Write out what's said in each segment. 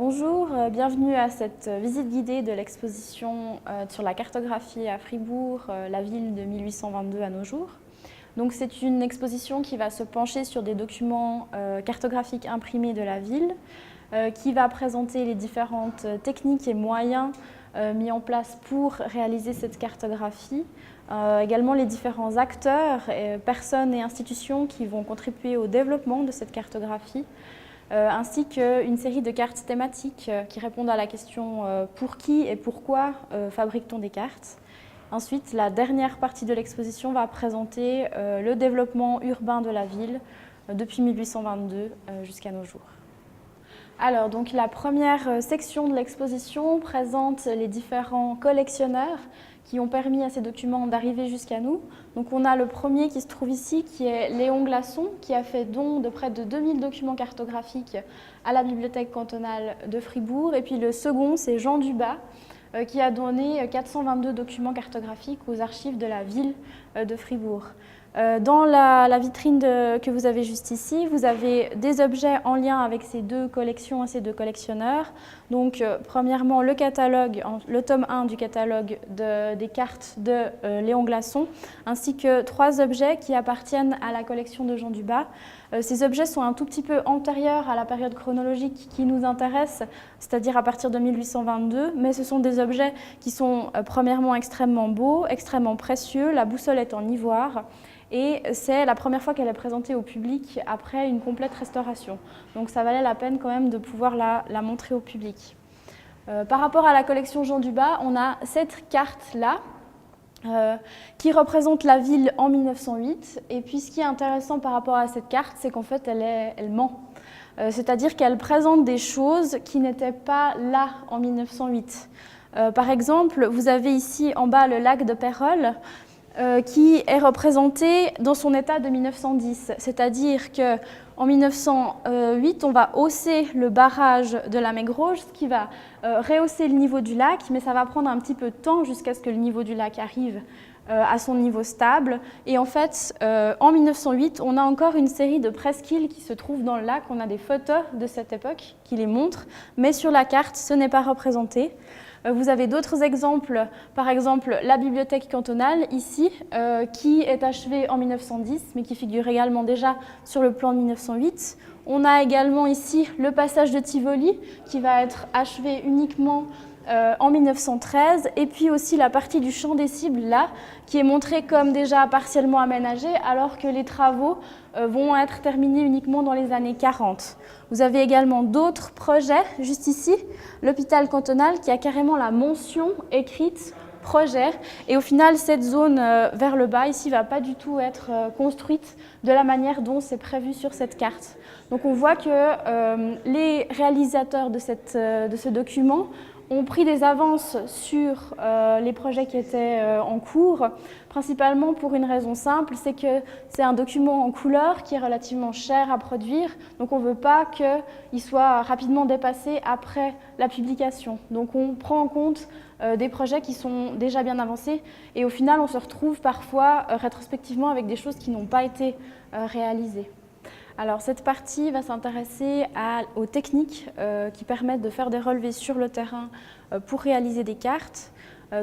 Bonjour, bienvenue à cette visite guidée de l'exposition sur la cartographie à Fribourg, la ville de 1822 à nos jours. Donc c'est une exposition qui va se pencher sur des documents cartographiques imprimés de la ville, qui va présenter les différentes techniques et moyens mis en place pour réaliser cette cartographie, également les différents acteurs, personnes et institutions qui vont contribuer au développement de cette cartographie, ainsi qu'une série de cartes thématiques qui répondent à la question pour qui et pourquoi fabrique-t-on des cartes. Ensuite, la dernière partie de l'exposition va présenter le développement urbain de la ville depuis 1822 jusqu'à nos jours. Alors, donc, la première section de l'exposition présente les différents collectionneurs qui ont permis à ces documents d'arriver jusqu'à nous. Donc on a le premier qui se trouve ici, qui est Léon Glasson, qui a fait don de près de 2000 documents cartographiques à la bibliothèque cantonale de Fribourg. Et puis le second, c'est Jean Dubas, qui a donné 422 documents cartographiques aux archives de la ville de Fribourg. Dans la vitrine que vous avez juste ici, vous avez des objets en lien avec ces deux collections et ces deux collectionneurs. Donc, premièrement, le catalogue, le tome 1 du catalogue des cartes de Léon Glasson, ainsi que 3 objets qui appartiennent à la collection de Jean Dubas. Ces objets sont un tout petit peu antérieurs à la période chronologique qui nous intéresse, c'est-à-dire à partir de 1822, mais ce sont des objets qui sont premièrement extrêmement beaux, extrêmement précieux. La boussole est en ivoire. Et c'est la première fois qu'elle est présentée au public après une complète restauration. Donc ça valait la peine quand même de pouvoir la montrer au public. Par rapport à la collection Jean Dubas, on a cette carte-là qui représente la ville en 1908. Et puis ce qui est intéressant par rapport à cette carte, c'est qu'en fait elle ment. C'est-à-dire qu'elle présente des choses qui n'étaient pas là en 1908. Par exemple, vous avez ici en bas le lac de Pérol, qui est représenté dans son état de 1910. C'est-à-dire qu'en 1908, on va hausser le barrage de la Mégrouge, ce qui va rehausser le niveau du lac, mais ça va prendre un petit peu de temps jusqu'à ce que le niveau du lac arrive à son niveau stable. Et en fait, en 1908, on a encore une série de presqu'îles qui se trouvent dans le lac. On a des photos de cette époque qui les montrent, mais sur la carte, ce n'est pas représenté. Vous avez d'autres exemples, par exemple la bibliothèque cantonale ici, qui est achevée en 1910, mais qui figure également déjà sur le plan de 1908. On a également ici le passage de Tivoli, qui va être achevé uniquement en 1913, et puis aussi la partie du champ des cibles là, qui est montrée comme déjà partiellement aménagée, alors que les travaux vont être terminés uniquement dans les années 40. Vous avez également d'autres projets, juste ici, l'hôpital cantonal qui a carrément la mention écrite projet, et au final cette zone vers le bas ici va pas du tout être construite de la manière dont c'est prévu sur cette carte. Donc on voit que les réalisateurs de ce document ont pris des avances sur les projets qui étaient en cours, principalement pour une raison simple, c'est que c'est un document en couleur qui est relativement cher à produire, donc on ne veut pas qu'il soit rapidement dépassé après la publication. Donc on prend en compte des projets qui sont déjà bien avancés, et au final on se retrouve parfois rétrospectivement avec des choses qui n'ont pas été réalisées. Alors cette partie va s'intéresser aux techniques qui permettent de faire des relevés sur le terrain pour réaliser des cartes.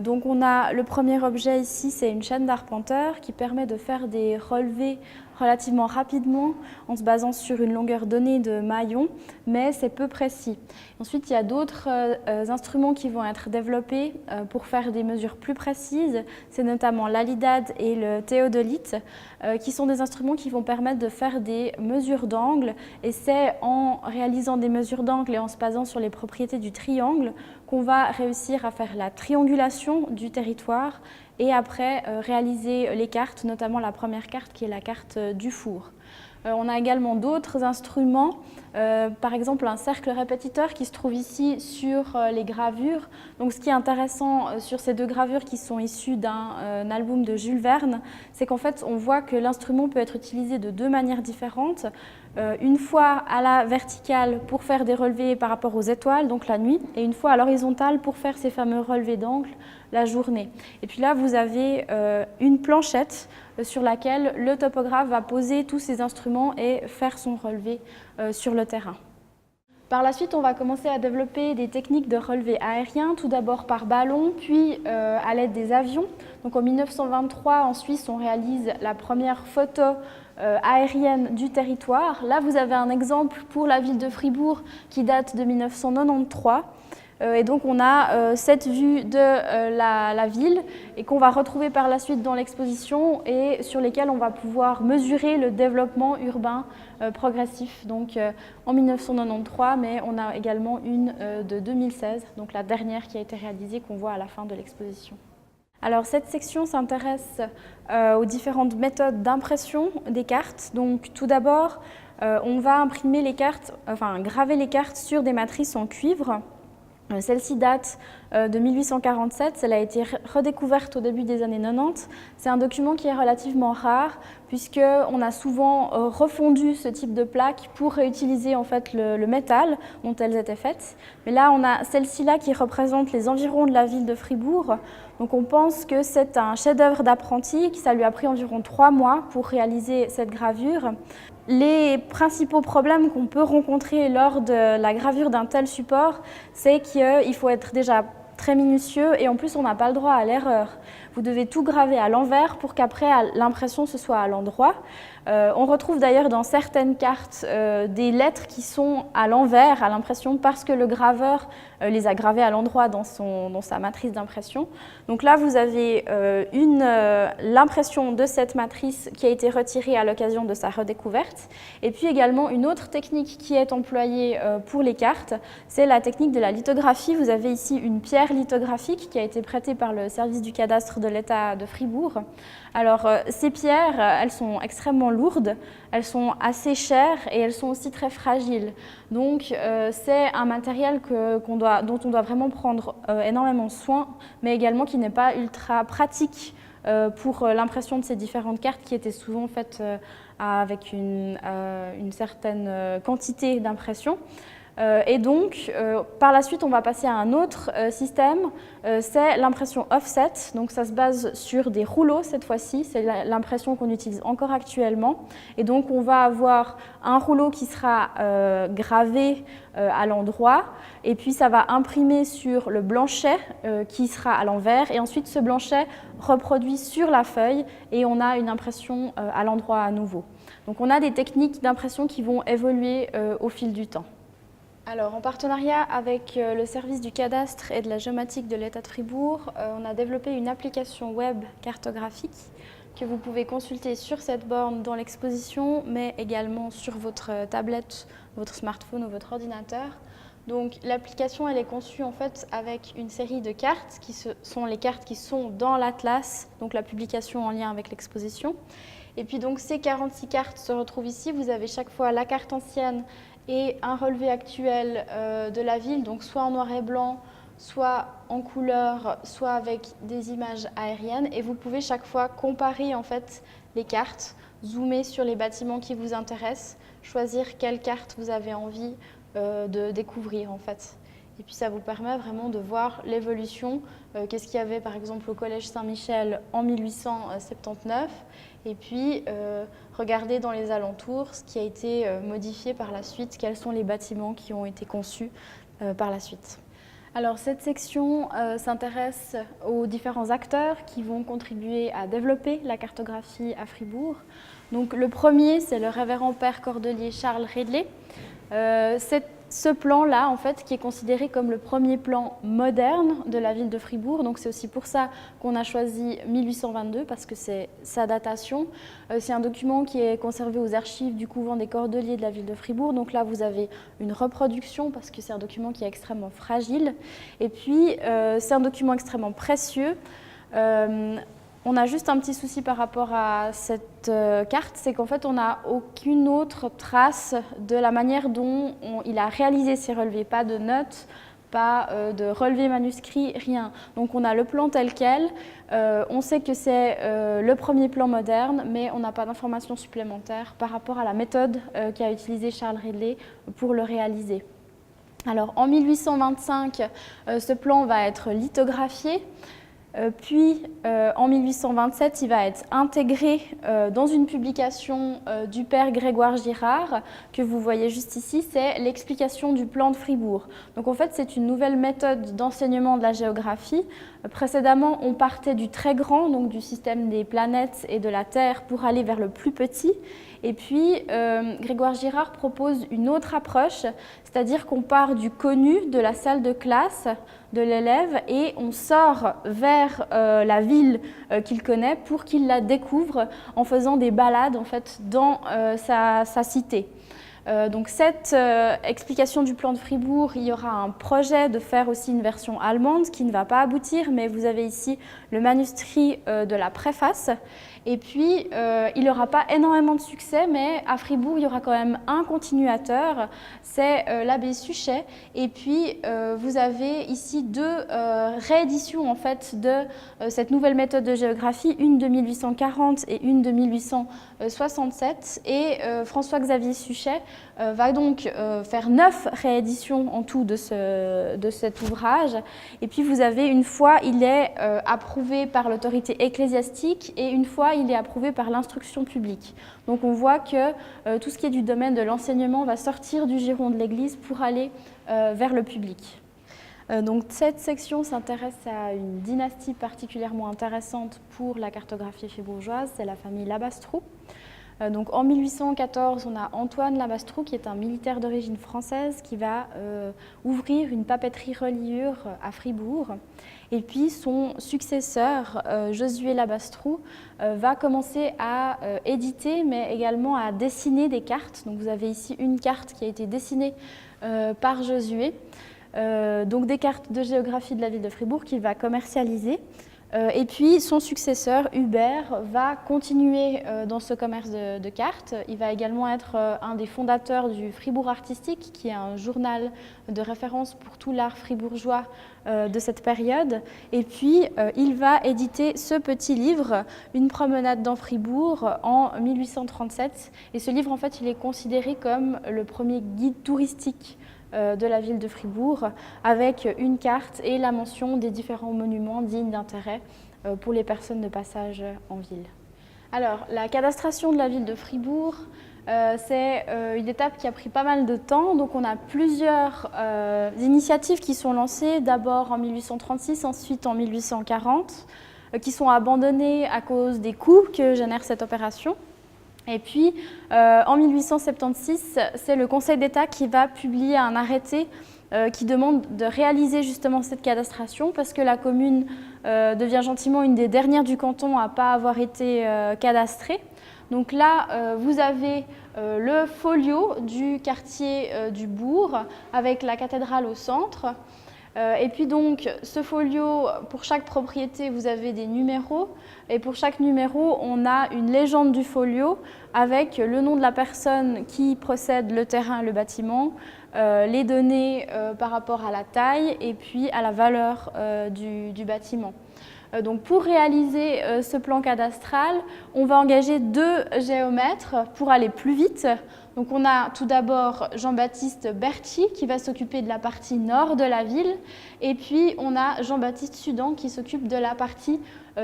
Donc on a le premier objet ici, c'est une chaîne d'arpenteur qui permet de faire des relevés relativement rapidement en se basant sur une longueur donnée de maillon, mais c'est peu précis. Ensuite, il y a d'autres instruments qui vont être développés pour faire des mesures plus précises. C'est notamment l'alidade et le théodolite, qui sont des instruments qui vont permettre de faire des mesures d'angle, et c'est en réalisant des mesures d'angle et en se basant sur les propriétés du triangle qu'on va réussir à faire la triangulation du territoire et après réaliser les cartes, notamment la première carte qui est la carte du four. On a également d'autres instruments, par exemple un cercle répétiteur qui se trouve ici sur les gravures. Donc ce qui est intéressant sur ces deux gravures qui sont issues d'un album de Jules Verne, c'est qu'en fait on voit que l'instrument peut être utilisé de deux manières différentes. Une fois à la verticale pour faire des relevés par rapport aux étoiles, donc la nuit, et une fois à l'horizontale pour faire ces fameux relevés d'angle la journée. Et puis là, vous avez une planchette sur laquelle le topographe va poser tous ses instruments et faire son relevé sur le terrain. Par la suite, on va commencer à développer des techniques de relevé aérien, tout d'abord par ballon, puis à l'aide des avions. Donc en 1923, en Suisse, on réalise la première photo aérienne du territoire. Là, vous avez un exemple pour la ville de Fribourg qui date de 1993. Et donc on a cette vue de la ville et qu'on va retrouver par la suite dans l'exposition et sur lesquelles on va pouvoir mesurer le développement urbain progressif. Donc en 1993, mais on a également une de 2016, donc la dernière qui a été réalisée qu'on voit à la fin de l'exposition. Alors cette section s'intéresse aux différentes méthodes d'impression des cartes. Donc tout d'abord, on va imprimer les cartes, enfin graver les cartes sur des matrices en cuivre. Celle-ci date de 1847, elle a été redécouverte au début des années 90. C'est un document qui est relativement rare puisqu'on a souvent refondu ce type de plaques pour réutiliser en fait le métal dont elles étaient faites. Mais là, on a celle-ci là qui représente les environs de la ville de Fribourg. Donc on pense que c'est un chef-d'œuvre d'apprenti, ça lui a pris environ 3 mois pour réaliser cette gravure. Les principaux problèmes qu'on peut rencontrer lors de la gravure d'un tel support, c'est qu'il faut être déjà très minutieux et en plus on n'a pas le droit à l'erreur. Vous devez tout graver à l'envers pour qu'après l'impression se soit à l'endroit. On retrouve d'ailleurs dans certaines cartes des lettres qui sont à l'envers à l'impression parce que le graveur les a gravées à l'endroit dans sa matrice d'impression. Donc là vous avez l'impression de cette matrice qui a été retirée à l'occasion de sa redécouverte. Et puis également une autre technique qui est employée pour les cartes, c'est la technique de la lithographie. Vous avez ici une pierre lithographique qui a été prêtée par le service du cadastre de l'État de Fribourg. Alors ces pierres, elles sont extrêmement lourdes, elles sont assez chères et elles sont aussi très fragiles. Donc c'est un matériel dont on doit vraiment prendre énormément soin, mais également qui n'est pas ultra pratique pour l'impression de ces différentes cartes qui étaient souvent faites avec une certaine quantité d'impression. Et donc, par la suite, on va passer à un autre système, c'est l'impression offset. Donc ça se base sur des rouleaux cette fois-ci, c'est l'impression qu'on utilise encore actuellement. Et donc on va avoir un rouleau qui sera gravé à l'endroit, et puis ça va imprimer sur le blanchet qui sera à l'envers, et ensuite ce blanchet reproduit sur la feuille, et on a une impression à l'endroit à nouveau. Donc on a des techniques d'impression qui vont évoluer au fil du temps. Alors, en partenariat avec le service du cadastre et de la géomatique de l'État de Fribourg, on a développé une application web cartographique que vous pouvez consulter sur cette borne dans l'exposition, mais également sur votre tablette, votre smartphone ou votre ordinateur. Donc, l'application elle est conçue en fait avec une série de cartes qui sont les cartes qui sont dans l'atlas, donc la publication en lien avec l'exposition. Et puis donc ces 46 cartes se retrouvent ici. Vous avez chaque fois la carte ancienne et un relevé actuel de la ville, donc soit en noir et blanc, soit en couleur, soit avec des images aériennes. Et vous pouvez chaque fois comparer en fait les cartes, zoomer sur les bâtiments qui vous intéressent, choisir quelle carte vous avez envie de découvrir en fait. Et puis ça vous permet vraiment de voir l'évolution, qu'est-ce qu'il y avait par exemple au Collège Saint-Michel en 1879, et puis regarder dans les alentours ce qui a été modifié par la suite, quels sont les bâtiments qui ont été conçus par la suite. Alors cette section s'intéresse aux différents acteurs qui vont contribuer à développer la cartographie à Fribourg. Donc le premier, c'est le révérend père cordelier Charles Ridley. Ce plan-là, en fait, qui est considéré comme le premier plan moderne de la ville de Fribourg. Donc c'est aussi pour ça qu'on a choisi 1822, parce que c'est sa datation. C'est un document qui est conservé aux archives du couvent des Cordeliers de la ville de Fribourg. Donc là, vous avez une reproduction, parce que c'est un document qui est extrêmement fragile. Et puis, c'est un document extrêmement précieux. On a juste un petit souci par rapport à cette carte, c'est qu'en fait on n'a aucune autre trace de la manière dont il a réalisé ses relevés, pas de notes, pas de relevés manuscrits, rien. Donc on a le plan tel quel, on sait que c'est le premier plan moderne, mais on n'a pas d'informations supplémentaires par rapport à la méthode qu'a utilisée Charles Ridley pour le réaliser. Alors en 1825, ce plan va être lithographié. Puis, en 1827, il va être intégré dans une publication du père Grégoire Girard, que vous voyez juste ici, c'est l'explication du plan de Fribourg. Donc en fait, c'est une nouvelle méthode d'enseignement de la géographie. Précédemment, on partait du très grand, donc du système des planètes et de la Terre, pour aller vers le plus petit. Et puis, Grégoire Girard propose une autre approche, c'est-à-dire qu'on part du connu, de la salle de classe, de l'élève, et on sort vers la ville qu'il connaît pour qu'il la découvre en faisant des balades en fait, dans sa cité. Donc cette explication du plan de Fribourg, il y aura un projet de faire aussi une version allemande qui ne va pas aboutir, mais vous avez ici le manuscrit de la préface. Et puis, il n'aura pas énormément de succès, mais à Fribourg, il y aura quand même un continuateur, c'est l'abbé Suchet. Et puis, vous avez ici deux rééditions en fait, de cette nouvelle méthode de géographie, une de 1840 et une de 1867. Et François-Xavier Suchet va donc faire 9 rééditions en tout de cet ouvrage. Et puis, vous avez une fois, il est approuvé par l'autorité ecclésiastique et une fois, il est approuvé par l'instruction publique. Donc on voit que tout ce qui est du domaine de l'enseignement va sortir du giron de l'Église pour aller vers le public. Donc cette section s'intéresse à une dynastie particulièrement intéressante pour la cartographie fribourgeoise, c'est la famille Labastrou. Donc en 1814, on a Antoine Labastrou, qui est un militaire d'origine française, qui va ouvrir une papeterie reliure à Fribourg. Et puis son successeur, Josué Labastrou, va commencer à éditer, mais également à dessiner des cartes. Donc vous avez ici une carte qui a été dessinée par Josué. Donc des cartes de géographie de la ville de Fribourg qu'il va commercialiser. Et puis son successeur, Hubert, va continuer dans ce commerce de cartes. Il va également être un des fondateurs du Fribourg Artistique, qui est un journal de référence pour tout l'art fribourgeois de cette période. Et puis il va éditer ce petit livre, Une promenade dans Fribourg, en 1837. Et ce livre, en fait, il est considéré comme le premier guide touristique de la ville de Fribourg, avec une carte et la mention des différents monuments dignes d'intérêt pour les personnes de passage en ville. Alors, la cadastration de la ville de Fribourg, c'est une étape qui a pris pas mal de temps. Donc on a plusieurs initiatives qui sont lancées, d'abord en 1836, ensuite en 1840, qui sont abandonnées à cause des coûts que génère cette opération. Et puis, en 1876, c'est le Conseil d'État qui va publier un arrêté qui demande de réaliser justement cette cadastration parce que la commune devient gentiment une des dernières du canton à ne pas avoir été cadastrée. Donc là, vous avez le folio du quartier du bourg avec la cathédrale au centre. Et puis donc, ce folio, pour chaque propriété, vous avez des numéros. Et pour chaque numéro, on a une légende du folio avec le nom de la personne qui possède le terrain, le bâtiment, les données par rapport à la taille et puis à la valeur du bâtiment. Donc pour réaliser ce plan cadastral, on va engager 2 géomètres pour aller plus vite. Donc on a tout d'abord Jean-Baptiste Berthy qui va s'occuper de la partie nord de la ville et puis on a Jean-Baptiste Sudan qui s'occupe de la partie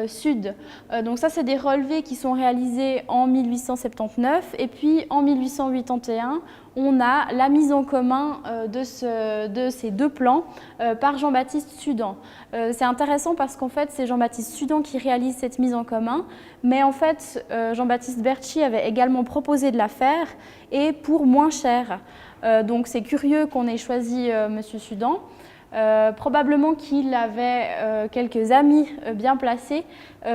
sud. Donc ça, c'est des relevés qui sont réalisés en 1879 et puis en 1881, on a la mise en commun de ces 2 plans par Jean-Baptiste Sudan. C'est intéressant parce qu'en fait, c'est Jean-Baptiste Sudan qui réalise cette mise en commun, mais en fait, Jean-Baptiste Berthy avait également proposé de la faire et pour moins cher. Donc c'est curieux qu'on ait choisi M. Sudan. Probablement qu'il avait quelques amis bien placés,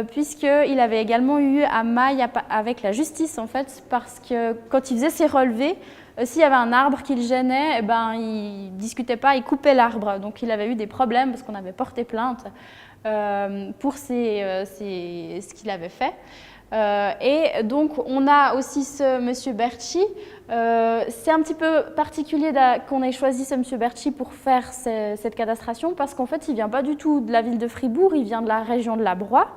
puisqu'il avait également eu à maille avec la justice, en fait, parce que quand il faisait ses relevés, s'il y avait un arbre qui le gênait, eh ben, il ne discutait pas, il coupait l'arbre. Donc il avait eu des problèmes parce qu'on avait porté plainte pour ce qu'il avait fait. Et donc on a aussi ce monsieur Berthy. C'est un petit peu particulier qu'on ait choisi ce monsieur Berthy pour faire cette cadastration parce qu'en fait il ne vient pas du tout de la ville de Fribourg, il vient de la région de la Broye.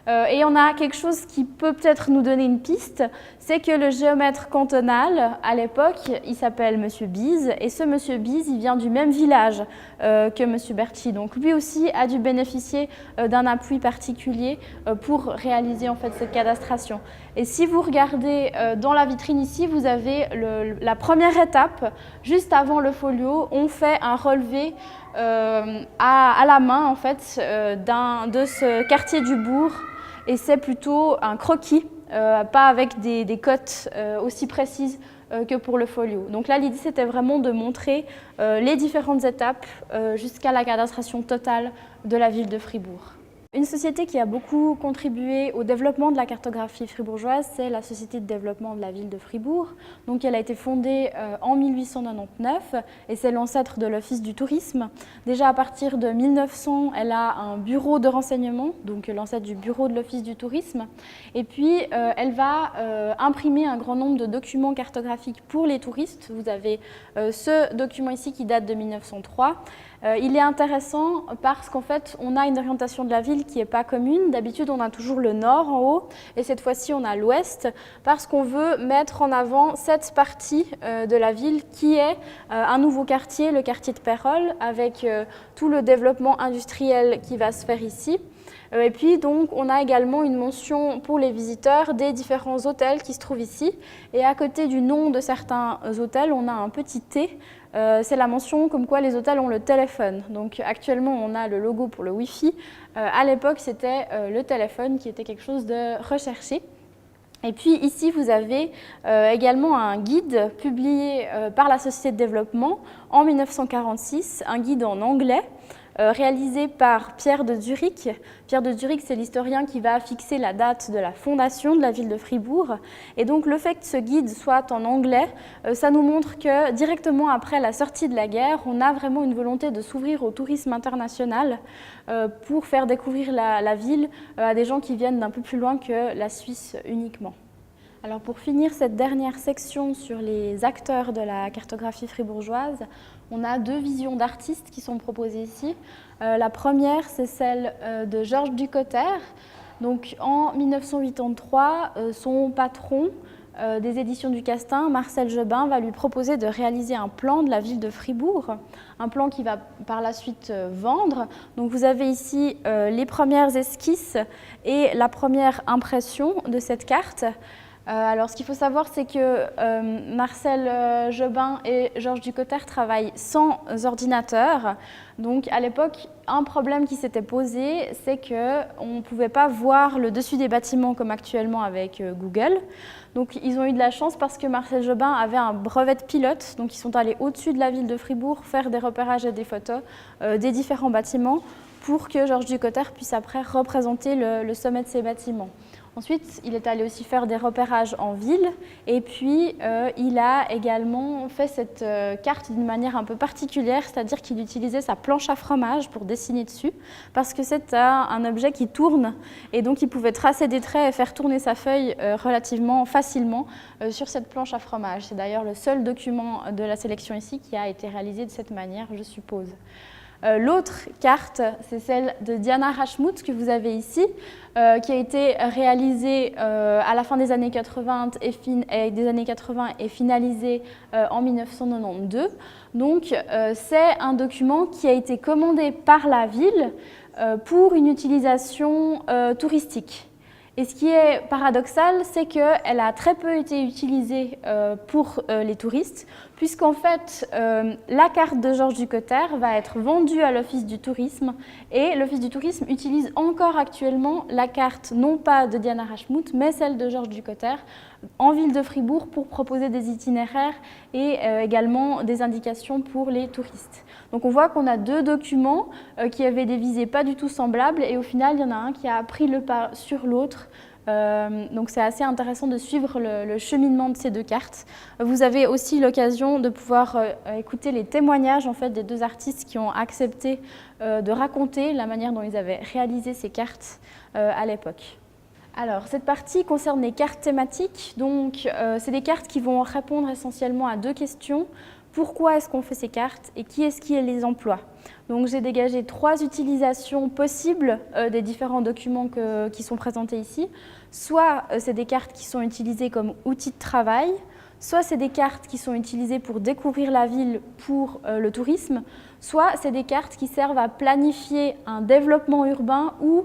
Et on a quelque chose qui peut peut-être nous donner une piste, c'est que le géomètre cantonal, à l'époque, il s'appelle Monsieur Bise, et ce Monsieur Bise, il vient du même village que Monsieur Bertschy. Donc lui aussi a dû bénéficier d'un appui particulier pour réaliser en fait cette cadastration. Et si vous regardez dans la vitrine ici, vous avez la première étape, juste avant le folio, on fait un relevé à la main en fait, de ce quartier du bourg. Et c'est plutôt un croquis, pas avec des cotes aussi précises que pour le folio. Donc là, l'idée, c'était vraiment de montrer les différentes étapes jusqu'à la cadastration totale de la ville de Fribourg. Une société qui a beaucoup contribué au développement de la cartographie fribourgeoise, c'est la Société de développement de la ville de Fribourg. Donc, elle a été fondée en 1899 et c'est l'ancêtre de l'Office du tourisme. Déjà à partir de 1900, elle a un bureau de renseignement, donc l'ancêtre du bureau de l'Office du tourisme. Et puis, elle va imprimer un grand nombre de documents cartographiques pour les touristes. Vous avez ce document ici qui date de 1903. Il est intéressant parce qu'en fait, on a une orientation de la ville qui n'est pas commune. D'habitude, on a toujours le nord en haut et cette fois-ci, on a l'ouest parce qu'on veut mettre en avant cette partie de la ville qui est un nouveau quartier, le quartier de Pérol, avec tout le développement industriel qui va se faire ici. Et puis, donc, on a également une mention pour les visiteurs des différents hôtels qui se trouvent ici. Et à côté du nom de certains hôtels, on a un petit T. C'est la mention comme quoi les hôtels ont le téléphone. Donc, actuellement, on a le logo pour le Wi-Fi. À l'époque, c'était le téléphone qui était quelque chose de recherché. Et puis ici, vous avez également un guide publié par la Société de développement en 1946, un guide en anglais, réalisé par Pierre de Zurich. Pierre de Zurich, c'est l'historien qui va fixer la date de la fondation de la ville de Fribourg. Et donc le fait que ce guide soit en anglais, ça nous montre que directement après la sortie de la guerre, on a vraiment une volonté de s'ouvrir au tourisme international pour faire découvrir la ville à des gens qui viennent d'un peu plus loin que la Suisse uniquement. Alors pour finir cette dernière section sur les acteurs de la cartographie fribourgeoise, on a deux visions d'artistes qui sont proposées ici. La première, c'est celle de Georges Ducoter. Donc en 1983, son patron des éditions du Castin, Marcel Jobin, va lui proposer de réaliser un plan de la ville de Fribourg, un plan qu'il va par la suite vendre. Donc vous avez ici les premières esquisses et la première impression de cette carte. Alors, ce qu'il faut savoir, c'est que Marcel Jobin et Georges Ducoter travaillent sans ordinateur. Donc, à l'époque, un problème qui s'était posé, c'est qu'on ne pouvait pas voir le dessus des bâtiments comme actuellement avec Google. Donc, ils ont eu de la chance parce que Marcel Jobin avait un brevet de pilote. Donc, ils sont allés au-dessus de la ville de Fribourg faire des repérages et des photos des différents bâtiments pour que Georges Ducoter puisse après représenter le sommet de ces bâtiments. Ensuite, il est allé aussi faire des repérages en ville et puis il a également fait cette carte d'une manière un peu particulière, c'est-à-dire qu'il utilisait sa planche à fromage pour dessiner dessus parce que c'est un objet qui tourne et donc il pouvait tracer des traits et faire tourner sa feuille relativement facilement sur cette planche à fromage. C'est d'ailleurs le seul document de la sélection ici qui a été réalisé de cette manière, je suppose. L'autre carte, c'est celle de Diana Rachmout que vous avez ici, qui a été réalisée à la fin des années 80 et finalisée en 1992. Donc, c'est un document qui a été commandé par la ville pour une utilisation touristique. Et ce qui est paradoxal, c'est qu'elle a très peu été utilisée pour les touristes, puisqu'en fait, la carte de Georges Ducoter va être vendue à l'Office du tourisme, et l'Office du tourisme utilise encore actuellement la carte, non pas de Diana Rachmout, mais celle de Georges Ducoter, en ville de Fribourg pour proposer des itinéraires et également des indications pour les touristes. Donc on voit qu'on a deux documents qui avaient des visées pas du tout semblables et au final il y en a un qui a pris le pas sur l'autre. Donc c'est assez intéressant de suivre le cheminement de ces deux cartes. Vous avez aussi l'occasion de pouvoir écouter les témoignages en fait, des deux artistes qui ont accepté de raconter la manière dont ils avaient réalisé ces cartes à l'époque. Alors, cette partie concerne les cartes thématiques. Donc, c'est des cartes qui vont répondre essentiellement à deux questions. pourquoi est-ce qu'on fait ces cartes et qui est-ce qui les emploie. Donc j'ai dégagé 3 utilisations possibles des différents documents qui sont présentés ici. Soit c'est des cartes qui sont utilisées comme outils de travail, soit c'est des cartes qui sont utilisées pour découvrir la ville pour le tourisme, soit c'est des cartes qui servent à planifier un développement urbain ou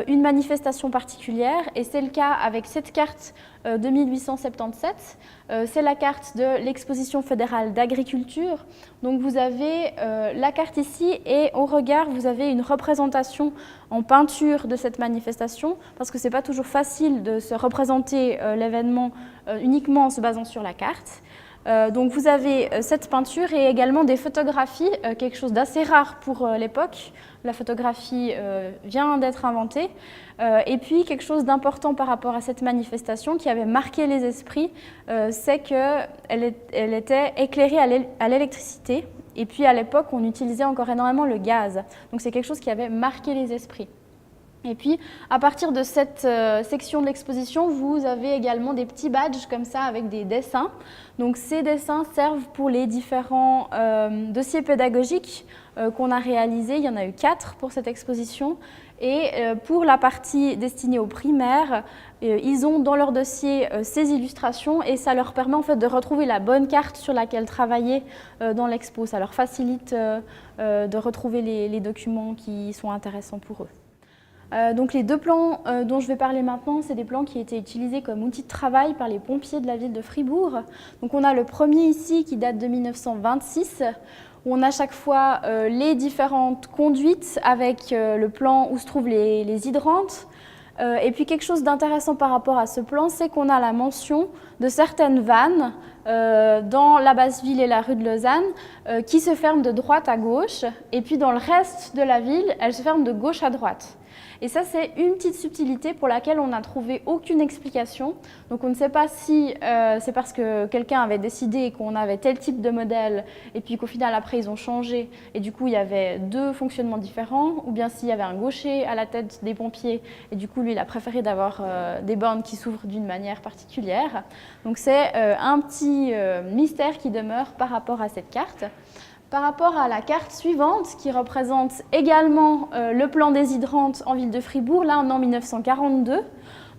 une manifestation particulière. Et c'est le cas avec cette carte de 1877. C'est la carte de l'exposition fédérale d'agriculture. Donc vous avez la carte ici et au regard, vous avez une représentation en peinture de cette manifestation parce que ce n'est pas toujours facile de se représenter l'événement uniquement en se basant sur la carte. Donc vous avez cette peinture et également des photographies, quelque chose d'assez rare pour l'époque. La photographie vient d'être inventée. Et puis quelque chose d'important par rapport à cette manifestation qui avait marqué les esprits, c'est qu'elle était éclairée à l'électricité. Et puis à l'époque, on utilisait encore énormément le gaz. Donc c'est quelque chose qui avait marqué les esprits. Et puis, à partir de cette section de l'exposition, vous avez également des petits badges comme ça avec des dessins. Donc, ces dessins servent pour les différents dossiers pédagogiques qu'on a réalisés. Il y en a eu 4 pour cette exposition. Et pour la partie destinée aux primaires, ils ont dans leur dossier ces illustrations et ça leur permet en fait de retrouver la bonne carte sur laquelle travailler dans l'expo. Ça leur facilite de retrouver les documents qui sont intéressants pour eux. Donc les 2 plans dont je vais parler maintenant, c'est des plans qui étaient utilisés comme outil de travail par les pompiers de la ville de Fribourg. Donc on a le premier ici qui date de 1926, où on a chaque fois les différentes conduites avec le plan où se trouvent les hydrantes. Et puis quelque chose d'intéressant par rapport à ce plan, c'est qu'on a la mention de certaines vannes dans la Basse-Ville et la rue de Lausanne qui se ferment de droite à gauche, et puis dans le reste de la ville, elles se ferment de gauche à droite. Et ça, c'est une petite subtilité pour laquelle on n'a trouvé aucune explication. Donc on ne sait pas si c'est parce que quelqu'un avait décidé qu'on avait tel type de modèle et puis qu'au final, après, ils ont changé et du coup, il y avait 2 fonctionnements différents, ou bien s'il y avait un gaucher à la tête des pompiers et du coup, lui, il a préféré d'avoir des bornes qui s'ouvrent d'une manière particulière. Donc c'est un petit mystère qui demeure par rapport à cette carte. Par rapport à la carte suivante, qui représente également le plan des hydrantes en ville de Fribourg, là on est en 1942.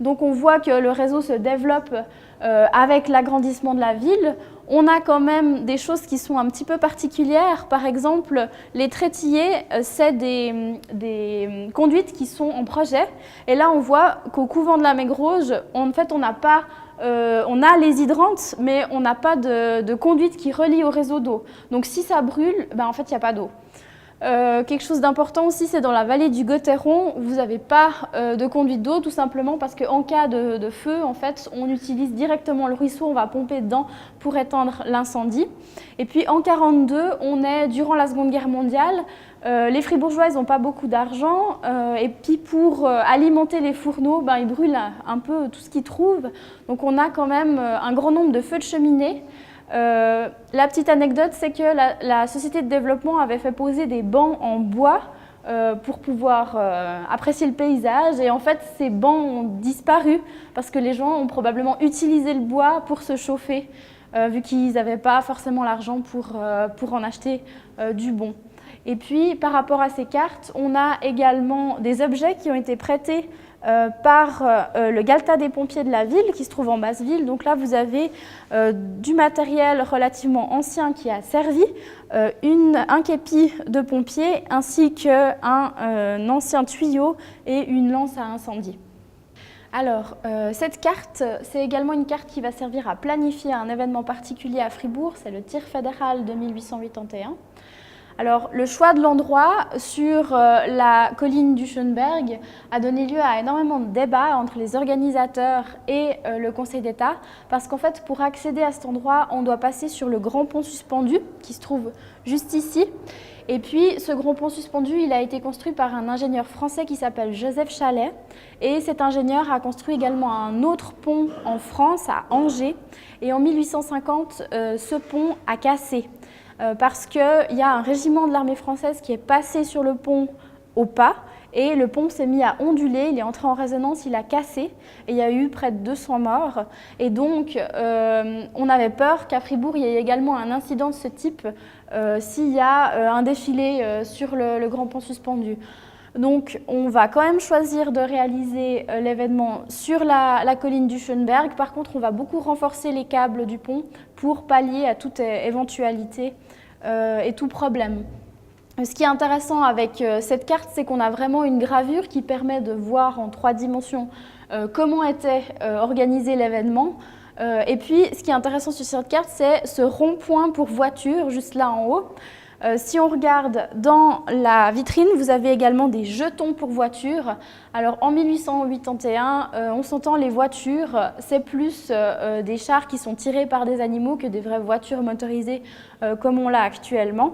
Donc on voit que le réseau se développe avec l'agrandissement de la ville. On a quand même des choses qui sont un petit peu particulières. Par exemple, les trétillés, c'est des conduites qui sont en projet. Et là, on voit qu'au couvent de la Mégrouge, en fait, on a les hydrantes, mais on n'a pas de conduite qui relie au réseau d'eau. Donc si ça brûle, ben, en fait, il n'y a pas d'eau. Quelque chose d'important aussi, c'est dans la vallée du Gotteron, vous n'avez pas de conduite d'eau, tout simplement parce qu'en cas de feu, en fait, on utilise directement le ruisseau, on va pomper dedans pour éteindre l'incendie. Et puis en 1942, on est durant la Seconde Guerre mondiale. Les Fribourgeois, ils n'ont pas beaucoup d'argent et puis pour alimenter les fourneaux, ben, ils brûlent un peu tout ce qu'ils trouvent. Donc on a quand même un grand nombre de feux de cheminée. La petite anecdote, c'est que la société de développement avait fait poser des bancs en bois pour pouvoir apprécier le paysage. Et en fait, ces bancs ont disparu parce que les gens ont probablement utilisé le bois pour se chauffer, vu qu'ils n'avaient pas forcément l'argent pour en acheter du bon. Et puis, par rapport à ces cartes, on a également des objets qui ont été prêtés par le Galta des pompiers de la ville qui se trouve en Basse-Ville. Donc là, vous avez du matériel relativement ancien qui a servi, un képi de pompier ainsi qu'un ancien tuyau et une lance à incendie. Alors, cette carte, c'est également une carte qui va servir à planifier un événement particulier à Fribourg, c'est le tir fédéral de 1881. Alors, le choix de l'endroit sur la colline du Schönberg a donné lieu à énormément de débats entre les organisateurs et le Conseil d'État parce qu'en fait, pour accéder à cet endroit, on doit passer sur le grand pont suspendu qui se trouve juste ici. Et puis, ce grand pont suspendu, il a été construit par un ingénieur français qui s'appelle Joseph Chalet. Et cet ingénieur a construit également un autre pont en France, à Angers. Et en 1850, ce pont a cassé. Parce qu'il y a un régiment de l'armée française qui est passé sur le pont au pas et le pont s'est mis à onduler, il est entré en résonance, il a cassé et il y a eu près de 200 morts. Et donc on avait peur qu'à Fribourg il y ait également un incident de ce type s'il y a un défilé sur le grand pont suspendu. Donc on va quand même choisir de réaliser l'événement sur la colline du Schönberg. Par contre, on va beaucoup renforcer les câbles du pont pour pallier à toute éventualité et tout problème. Ce qui est intéressant avec cette carte, c'est qu'on a vraiment une gravure qui permet de voir en 3 dimensions comment était organisé l'événement. Et puis, ce qui est intéressant sur cette carte, c'est ce rond-point pour voiture, juste là en haut. Si on regarde dans la vitrine, vous avez également des jetons pour voitures. Alors en 1881, on s'entend, les voitures, c'est plus des chars qui sont tirés par des animaux que des vraies voitures motorisées comme on l'a actuellement.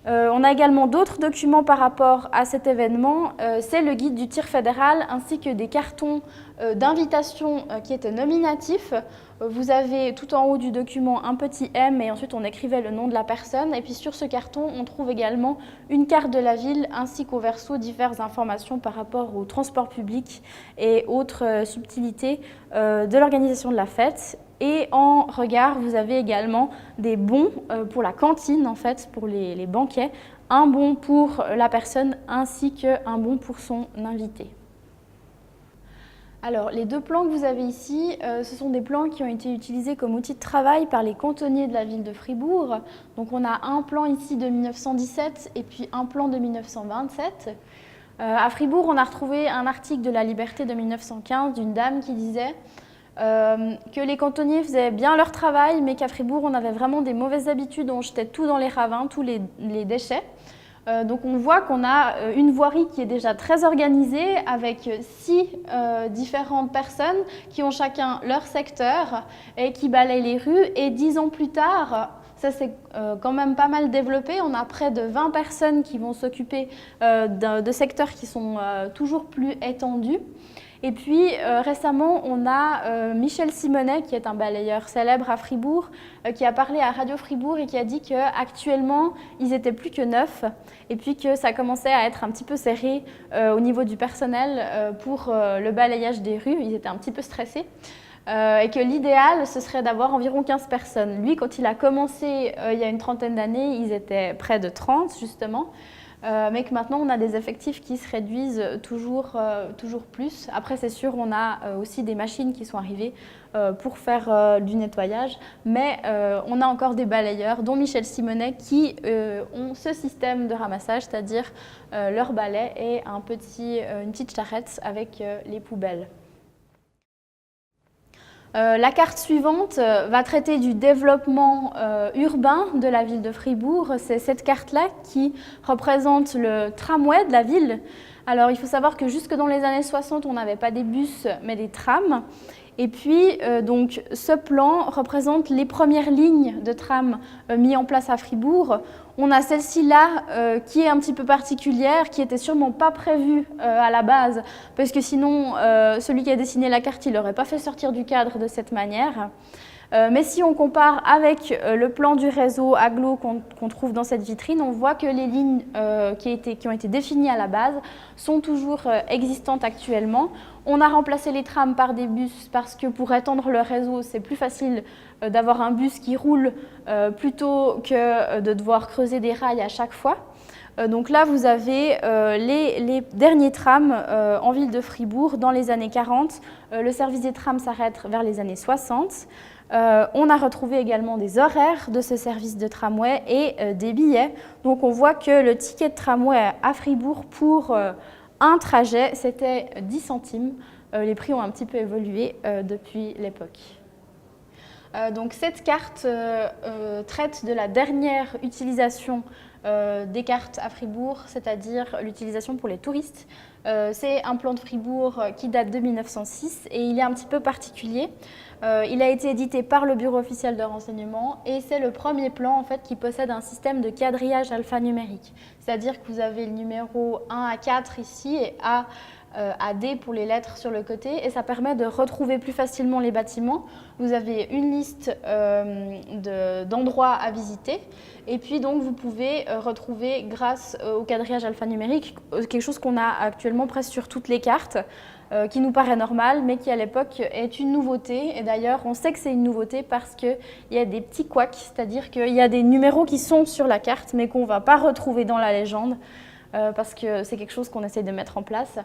On a également d'autres documents par rapport à cet événement, c'est le guide du tir fédéral ainsi que des cartons d'invitation qui étaient nominatifs. Vous avez tout en haut du document un petit M et ensuite on écrivait le nom de la personne. Et puis sur ce carton, on trouve également une carte de la ville ainsi qu'au verso diverses informations par rapport au transport public et autres subtilités de l'organisation de la fête. Et en regard, vous avez également des bons pour la cantine, en fait, pour les banquets, un bon pour la personne ainsi qu'un bon pour son invité. Alors, les 2 plans que vous avez ici, ce sont des plans qui ont été utilisés comme outil de travail par les cantonniers de la ville de Fribourg. Donc, on a un plan ici de 1917 et puis un plan de 1927. À Fribourg, on a retrouvé un article de La Liberté de 1915 d'une dame qui disait que les cantonniers faisaient bien leur travail, mais qu'à Fribourg, on avait vraiment des mauvaises habitudes, on jetait tout dans les ravins, tous les déchets. Donc on voit qu'on a une voirie qui est déjà très organisée avec 6 différentes personnes qui ont chacun leur secteur et qui balayent les rues. Et 10 ans plus tard, ça s'est quand même pas mal développé. On a près de 20 personnes qui vont s'occuper de secteurs qui sont toujours plus étendus. Et puis récemment, on a Michel Simonet, qui est un balayeur célèbre à Fribourg, qui a parlé à Radio Fribourg et qui a dit qu'actuellement, ils étaient plus que 9 et puis que ça commençait à être un petit peu serré au niveau du personnel pour le balayage des rues. Ils étaient un petit peu stressés. Et que l'idéal, ce serait d'avoir environ 15 personnes. Lui, quand il a commencé il y a une trentaine d'années, ils étaient près de 30, justement. Mais que maintenant on a des effectifs qui se réduisent toujours plus. Après c'est sûr, on a aussi des machines qui sont arrivées pour faire du nettoyage, mais on a encore des balayeurs, dont Michel Simonet, qui ont ce système de ramassage, c'est-à-dire leur balai et une petite charrette avec les poubelles. La carte suivante va traiter du développement urbain de la ville de Fribourg. C'est cette carte-là qui représente le tramway de la ville. Alors il faut savoir que jusque dans les années 60, on n'avait pas des bus mais des trams. Et puis donc ce plan représente les premières lignes de tram mises en place à Fribourg. On a celle-ci là qui est un petit peu particulière, qui n'était sûrement pas prévue à la base, parce que sinon celui qui a dessiné la carte, il n'aurait pas fait sortir du cadre de cette manière. Mais si on compare avec le plan du réseau agglo qu'on trouve dans cette vitrine, on voit que les lignes qui ont été définies à la base sont toujours existantes actuellement. On a remplacé les trams par des bus parce que pour étendre le réseau, c'est plus facile d'avoir un bus qui roule plutôt que de devoir creuser des rails à chaque fois. Donc là, vous avez les derniers trams en ville de Fribourg dans les années 40. Le service des trams s'arrête vers les années 60. On a retrouvé également des horaires de ce service de tramway et des billets. Donc on voit que le ticket de tramway à Fribourg pour un trajet, c'était 10 centimes. Les prix ont un petit peu évolué depuis l'époque. Donc cette carte traite de la dernière utilisation des cartes à Fribourg, c'est-à-dire l'utilisation pour les touristes. C'est un plan de Fribourg qui date de 1906 et il est un petit peu particulier. Il a été édité par le Bureau officiel de renseignement et c'est le premier plan en fait, qui possède un système de quadrillage alphanumérique. C'est-à-dire que vous avez le numéro 1 à 4 ici et A à D pour les lettres sur le côté et ça permet de retrouver plus facilement les bâtiments. Vous avez une liste d'endroits à visiter et puis donc vous pouvez retrouver grâce au quadrillage alphanumérique quelque chose qu'on a actuellement presque sur toutes les cartes qui nous paraît normal mais qui à l'époque est une nouveauté et d'ailleurs on sait que c'est une nouveauté parce qu'il y a des petits couacs, c'est-à-dire qu'il y a des numéros qui sont sur la carte mais qu'on ne va pas retrouver dans la légende parce que c'est quelque chose qu'on essaie de mettre en place.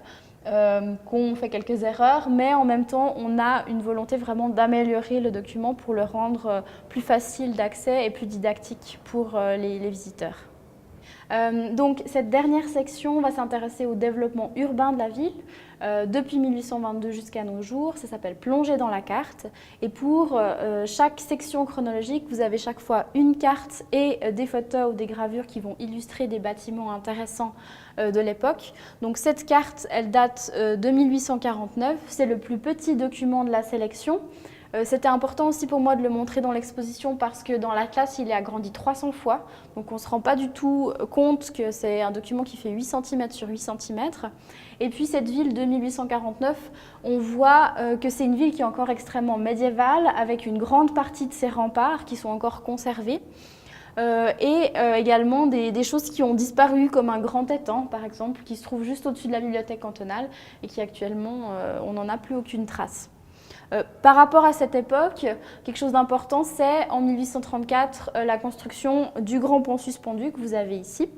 Qu'on fait quelques erreurs, mais en même temps, on a une volonté vraiment d'améliorer le document pour le rendre plus facile d'accès et plus didactique pour les visiteurs. Donc, cette dernière section va s'intéresser au développement urbain de la ville depuis 1822 jusqu'à nos jours. Ça s'appelle « Plonger dans la carte ». Et pour chaque section chronologique, vous avez chaque fois une carte et des photos ou des gravures qui vont illustrer des bâtiments intéressants de l'époque. Donc cette carte, elle date de 1849. C'est le plus petit document de la sélection. C'était important aussi pour moi de le montrer dans l'exposition parce que dans la classe, il est agrandi 300 fois. Donc on ne se rend pas du tout compte que c'est un document qui fait 8 cm sur 8 cm. Et puis cette ville de 1849, on voit que c'est une ville qui est encore extrêmement médiévale avec une grande partie de ses remparts qui sont encore conservés. Et également des choses qui ont disparu comme un grand étang par exemple qui se trouve juste au-dessus de la bibliothèque cantonale et qui actuellement on n'en a plus aucune trace. Par rapport à cette époque, quelque chose d'important, c'est en 1834 la construction du grand pont suspendu que vous avez ici.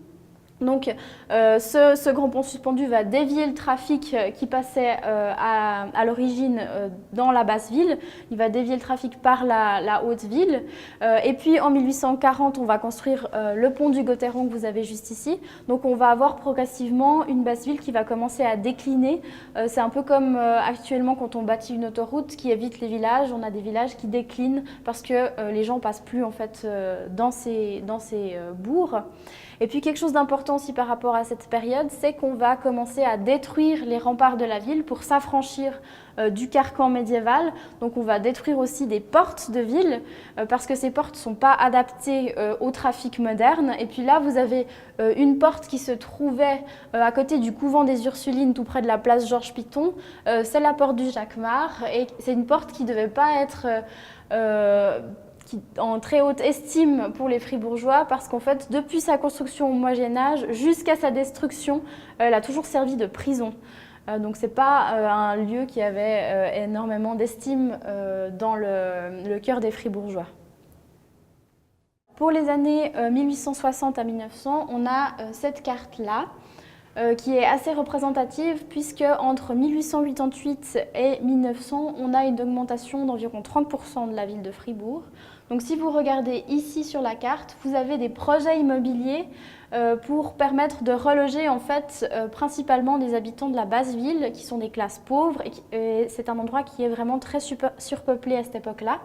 Donc ce grand pont suspendu va dévier le trafic qui passait à l'origine dans la basse ville. Il va dévier le trafic par la haute ville. Et puis en 1840, on va construire le pont du Gotteron que vous avez juste ici. Donc on va avoir progressivement une basse ville qui va commencer à décliner. C'est un peu comme actuellement quand on bâtit une autoroute qui évite les villages. On a des villages qui déclinent parce que les gens ne passent plus en fait, dans ces bourgs. Et puis quelque chose d'important aussi par rapport à cette période, c'est qu'on va commencer à détruire les remparts de la ville pour s'affranchir du carcan médiéval. Donc on va détruire aussi des portes de ville parce que ces portes ne sont pas adaptées au trafic moderne. Et puis là, vous avez une porte qui se trouvait à côté du couvent des Ursulines, tout près de la place Georges Piton. C'est la porte du Jacquemart et c'est une porte qui ne devait pas être en très haute estime pour les Fribourgeois parce qu'en fait, depuis sa construction au Moyen-Âge jusqu'à sa destruction, elle a toujours servi de prison. Donc ce n'est pas un lieu qui avait énormément d'estime dans le cœur des Fribourgeois. Pour les années 1860 à 1900, on a cette carte-là, qui est assez représentative puisque entre 1888 et 1900, on a une augmentation d'environ 30% de la ville de Fribourg. Donc si vous regardez ici sur la carte, vous avez des projets immobiliers pour permettre de reloger en fait principalement des habitants de la basse ville qui sont des classes pauvres et c'est un endroit qui est vraiment très surpeuplé à cette époque-là.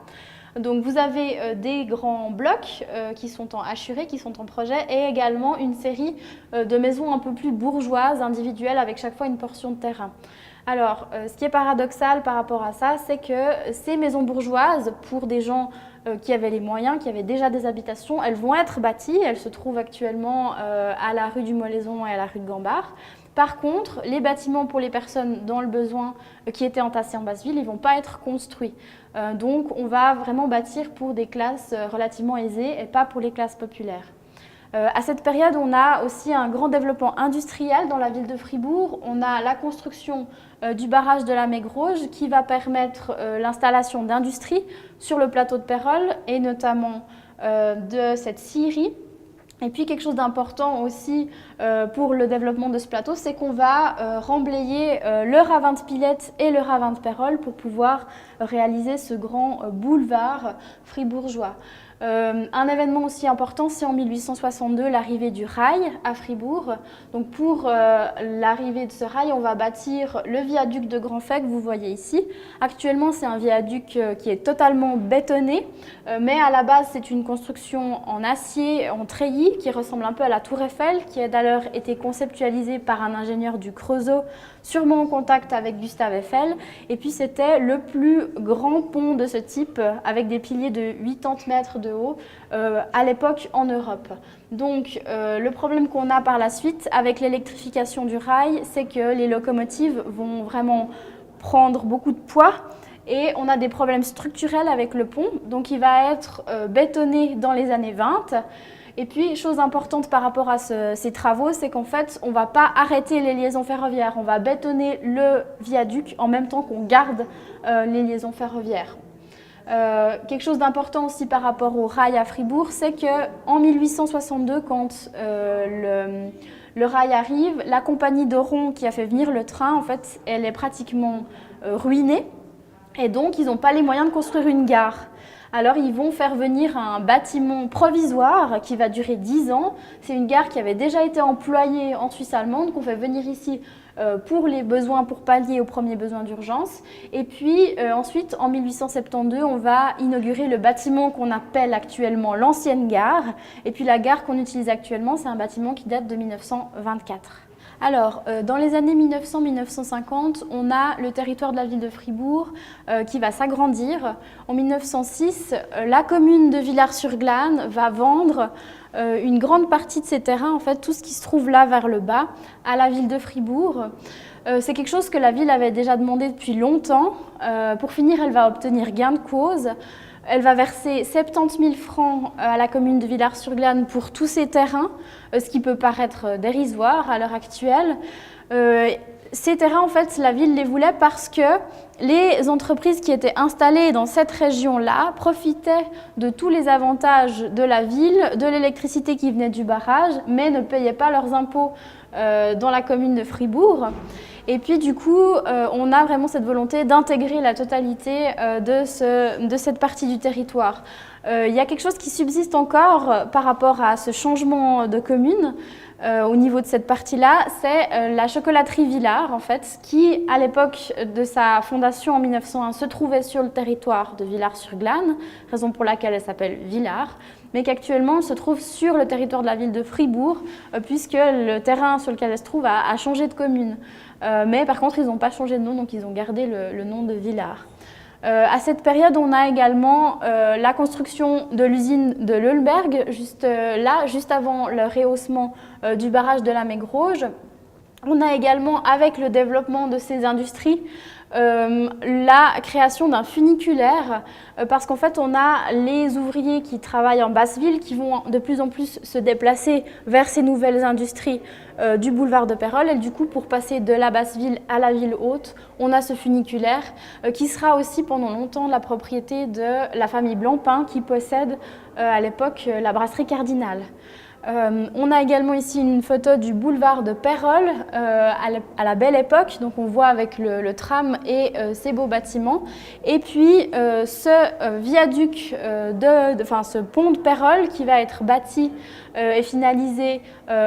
Donc vous avez des grands blocs qui sont en hachuré, qui sont en projet et également une série de maisons un peu plus bourgeoises, individuelles, avec chaque fois une portion de terrain. Alors, ce qui est paradoxal par rapport à ça, c'est que ces maisons bourgeoises, pour des gens qui avaient les moyens, qui avaient déjà des habitations, elles vont être bâties. Elles se trouvent actuellement à la rue du Molaison et à la rue de Gambard. Par contre, les bâtiments pour les personnes dans le besoin qui étaient entassés en basse ville, ils ne vont pas être construits. Donc, on va vraiment bâtir pour des classes relativement aisées et pas pour les classes populaires. À cette période, on a aussi un grand développement industriel dans la ville de Fribourg. On a la construction du barrage de la Mégrouge qui va permettre l'installation d'industries sur le plateau de Pérol et notamment de cette scierie. Et puis quelque chose d'important aussi pour le développement de ce plateau, c'est qu'on va remblayer le ravin de Pilette et le ravin de Pérol pour pouvoir réaliser ce grand boulevard fribourgeois. Un événement aussi important, c'est en 1862 l'arrivée du rail à Fribourg. Donc pour l'arrivée de ce rail, on va bâtir le viaduc de Grand-Fay que vous voyez ici. Actuellement, c'est un viaduc qui est totalement bétonné, mais à la base, c'est une construction en acier, en treillis, qui ressemble un peu à la Tour Eiffel, qui a d'ailleurs été conceptualisée par un ingénieur du Creusot, sûrement en contact avec Gustave Eiffel. Et puis c'était le plus grand pont de ce type, avec des piliers de 80 mètres de haut à l'époque en Europe. Donc le problème qu'on a par la suite avec l'électrification du rail, c'est que les locomotives vont vraiment prendre beaucoup de poids et on a des problèmes structurels avec le pont. Donc il va être bétonné dans les années 20. Et puis, chose importante par rapport à ces travaux, c'est qu'en fait, on ne va pas arrêter les liaisons ferroviaires. On va bétonner le viaduc en même temps qu'on garde les liaisons ferroviaires. Quelque chose d'important aussi par rapport au rail à Fribourg, c'est qu'en 1862, quand le rail arrive, la compagnie d'Oron qui a fait venir le train, en fait, elle est pratiquement ruinée. Et donc, ils n'ont pas les moyens de construire une gare. Alors, ils vont faire venir un bâtiment provisoire qui va durer 10 ans. C'est une gare qui avait déjà été employée en Suisse allemande, qu'on fait venir ici pour les besoins, pour pallier aux premiers besoins d'urgence. Et puis ensuite, en 1872, on va inaugurer le bâtiment qu'on appelle actuellement l'ancienne gare. Et puis la gare qu'on utilise actuellement, c'est un bâtiment qui date de 1924. Alors, dans les années 1900-1950, on a le territoire de la ville de Fribourg qui va s'agrandir. En 1906, la commune de Villars-sur-Glâne va vendre une grande partie de ses terrains, en fait, tout ce qui se trouve là vers le bas, à la ville de Fribourg. C'est quelque chose que la ville avait déjà demandé depuis longtemps. Pour finir, elle va obtenir gain de cause. Elle va verser 70 000 francs à la commune de Villars-sur-Glâne pour tous ces terrains, ce qui peut paraître dérisoire à l'heure actuelle. Ces terrains, en fait, la ville les voulait parce que les entreprises qui étaient installées dans cette région-là profitaient de tous les avantages de la ville, de l'électricité qui venait du barrage, mais ne payaient pas leurs impôts dans la commune de Fribourg. Et puis du coup, on a vraiment cette volonté d'intégrer la totalité de cette partie du territoire. Il y a quelque chose qui subsiste encore par rapport à ce changement de commune au niveau de cette partie-là, c'est la chocolaterie Villars, en fait, qui, à l'époque de sa fondation en 1901, se trouvait sur le territoire de Villars-sur-Glâne, raison pour laquelle elle s'appelle Villars, mais qu'actuellement se trouve sur le territoire de la ville de Fribourg, puisque le terrain sur lequel elle se trouve a changé de commune. Mais par contre, ils n'ont pas changé de nom, donc ils ont gardé le nom de Villars. À cette période, on a également la construction de l'usine de Leuleberg, juste avant le rehaussement du barrage de la Mégrouge. On a également, avec le développement de ces industries, la création d'un funiculaire, parce qu'en fait, on a les ouvriers qui travaillent en basse ville qui vont de plus en plus se déplacer vers ces nouvelles industries du boulevard de Pérols. Et du coup, pour passer de la basse ville à la ville haute, on a ce funiculaire qui sera aussi pendant longtemps la propriété de la famille Blancpain qui possède à l'époque la brasserie Cardinal. On a également ici une photo du boulevard de Pérols à la belle époque, donc on voit avec le tram et ces beaux bâtiments. Et puis ce viaduc, ce pont de Pérols qui va être bâti et finalisé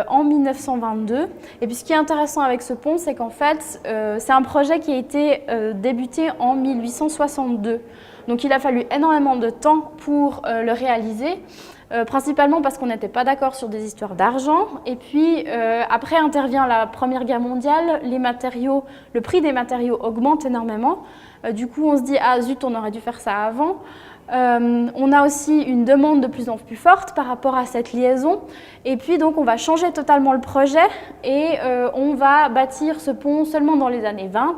en 1922. Et puis ce qui est intéressant avec ce pont, c'est qu'en fait, c'est un projet qui a été débuté en 1862. Donc il a fallu énormément de temps pour le réaliser. Principalement parce qu'on n'était pas d'accord sur des histoires d'argent. Et puis, après intervient la Première Guerre mondiale, le prix des matériaux augmente énormément. Du coup, on se dit « Ah zut, on aurait dû faire ça avant ». On a aussi une demande de plus en plus forte par rapport à cette liaison. Et puis, donc, on va changer totalement le projet et on va bâtir ce pont seulement dans les années 20.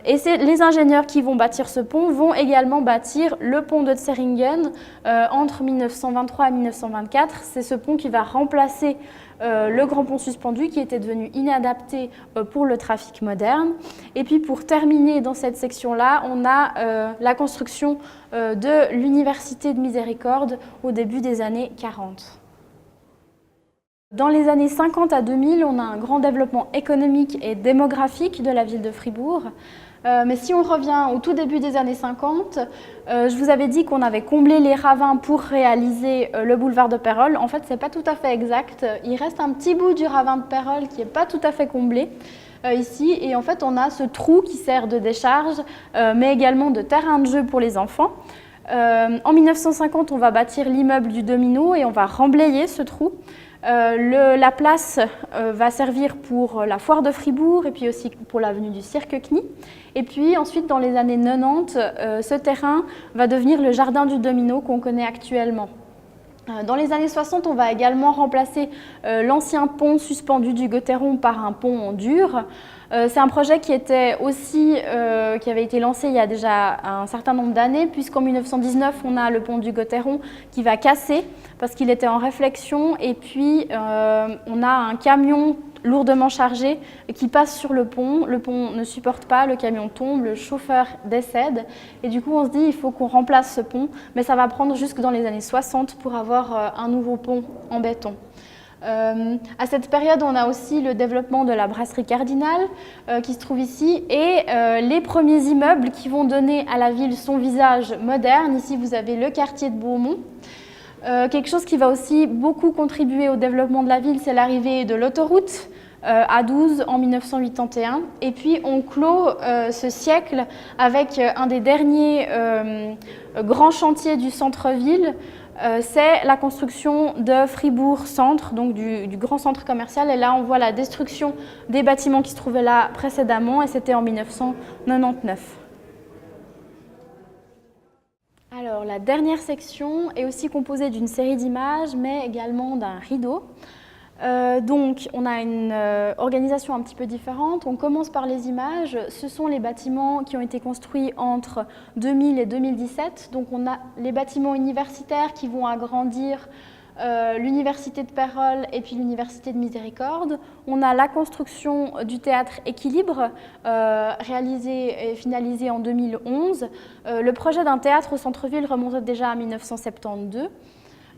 Et les ingénieurs qui vont bâtir ce pont vont également bâtir le pont de Zeringen entre 1923 et 1924. C'est ce pont qui va remplacer le grand pont suspendu qui était devenu inadapté pour le trafic moderne. Et puis pour terminer dans cette section-là, on a la construction de l'Université de Miséricorde au début des années 40. Dans les années 50 à 2000, on a un grand développement économique et démographique de la ville de Fribourg. Mais si on revient au tout début des années 50, je vous avais dit qu'on avait comblé les ravins pour réaliser le boulevard de Pérols. En fait, ce n'est pas tout à fait exact. Il reste un petit bout du ravin de Pérols qui n'est pas tout à fait comblé ici. Et en fait, on a ce trou qui sert de décharge, mais également de terrain de jeu pour les enfants. En 1950, on va bâtir l'immeuble du Domino et on va remblayer ce trou. La place va servir pour la foire de Fribourg et puis aussi pour l'avenue du Cirque Knie. Et puis ensuite, dans les années 90, ce terrain va devenir le jardin du Domino qu'on connaît actuellement. Dans les années 60, on va également remplacer l'ancien pont suspendu du Gotteron par un pont en dur. C'est un projet qui était aussi, qui avait été lancé il y a déjà un certain nombre d'années, puisqu'en 1919, on a le pont du Gotteron qui va casser parce qu'il était en réflexion, et puis on a un camion lourdement chargé qui passe sur le pont ne supporte pas, le camion tombe, le chauffeur décède, et du coup on se dit il faut qu'on remplace ce pont, mais ça va prendre jusque dans les années 60 pour avoir un nouveau pont en béton. À cette période, on a aussi le développement de la brasserie Cardinal qui se trouve ici et les premiers immeubles qui vont donner à la ville son visage moderne. Ici, vous avez le quartier de Beaumont. Quelque chose qui va aussi beaucoup contribuer au développement de la ville, c'est l'arrivée de l'autoroute A12 en 1981. Et puis, on clôt ce siècle avec un des derniers grands chantiers du centre-ville. C'est la construction de Fribourg Centre, donc du grand centre commercial. Et là, on voit la destruction des bâtiments qui se trouvaient là précédemment, et c'était en 1999. Alors, la dernière section est aussi composée d'une série d'images, mais également d'un rideau. Donc, on a une organisation un petit peu différente. On commence par les images. Ce sont les bâtiments qui ont été construits entre 2000 et 2017. Donc, on a les bâtiments universitaires qui vont agrandir l'université de Pérol et puis l'université de Miséricorde. On a la construction du théâtre Équilibre, réalisé et finalisé en 2011. Le projet d'un théâtre au centre-ville remonte déjà à 1972.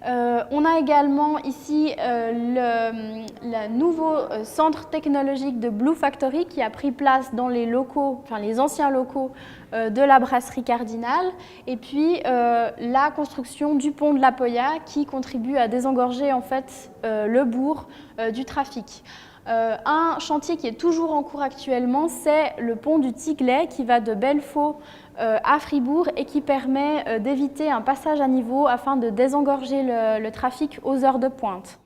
On a également ici le nouveau centre technologique de Blue Factory qui a pris place dans les locaux, enfin les anciens locaux de la brasserie Cardinal, et puis la construction du pont de la Poya qui contribue à désengorger en fait le bourg du trafic. Un chantier qui est toujours en cours actuellement, c'est le pont du Tiglet qui va de Belfaux à Fribourg et qui permet d'éviter un passage à niveau afin de désengorger le trafic aux heures de pointe.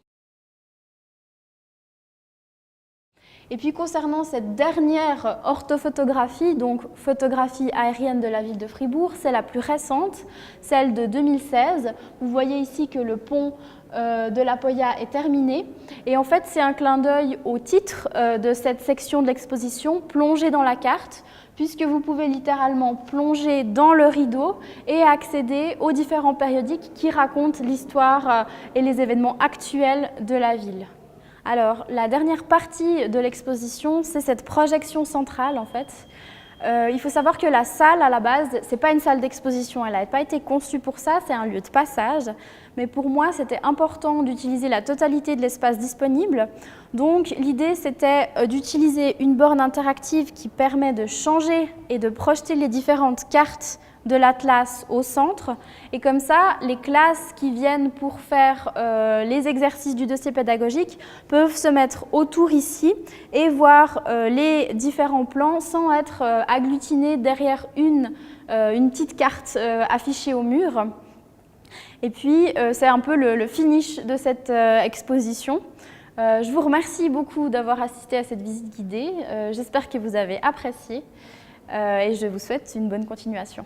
Et puis concernant cette dernière orthophotographie, donc photographie aérienne de la ville de Fribourg, c'est la plus récente, celle de 2016. Vous voyez ici que le pont de la Poya est terminé. Et en fait, c'est un clin d'œil au titre de cette section de l'exposition, Plonger dans la carte, puisque vous pouvez littéralement plonger dans le rideau et accéder aux différents périodiques qui racontent l'histoire et les événements actuels de la ville. Alors, la dernière partie de l'exposition, c'est cette projection centrale en fait. Il faut savoir que la salle, à la base, ce n'est pas une salle d'exposition, elle n'a pas été conçue pour ça, c'est un lieu de passage. Mais pour moi, c'était important d'utiliser la totalité de l'espace disponible. Donc, l'idée, c'était d'utiliser une borne interactive qui permet de changer et de projeter les différentes cartes de l'atlas au centre. Et comme ça, les classes qui viennent pour faire les exercices du dossier pédagogique peuvent se mettre autour ici et voir les différents plans sans être agglutinées derrière une petite carte affichée au mur. Et puis, c'est un peu le finish de cette exposition. Je vous remercie beaucoup d'avoir assisté à cette visite guidée. J'espère que vous avez apprécié et je vous souhaite une bonne continuation.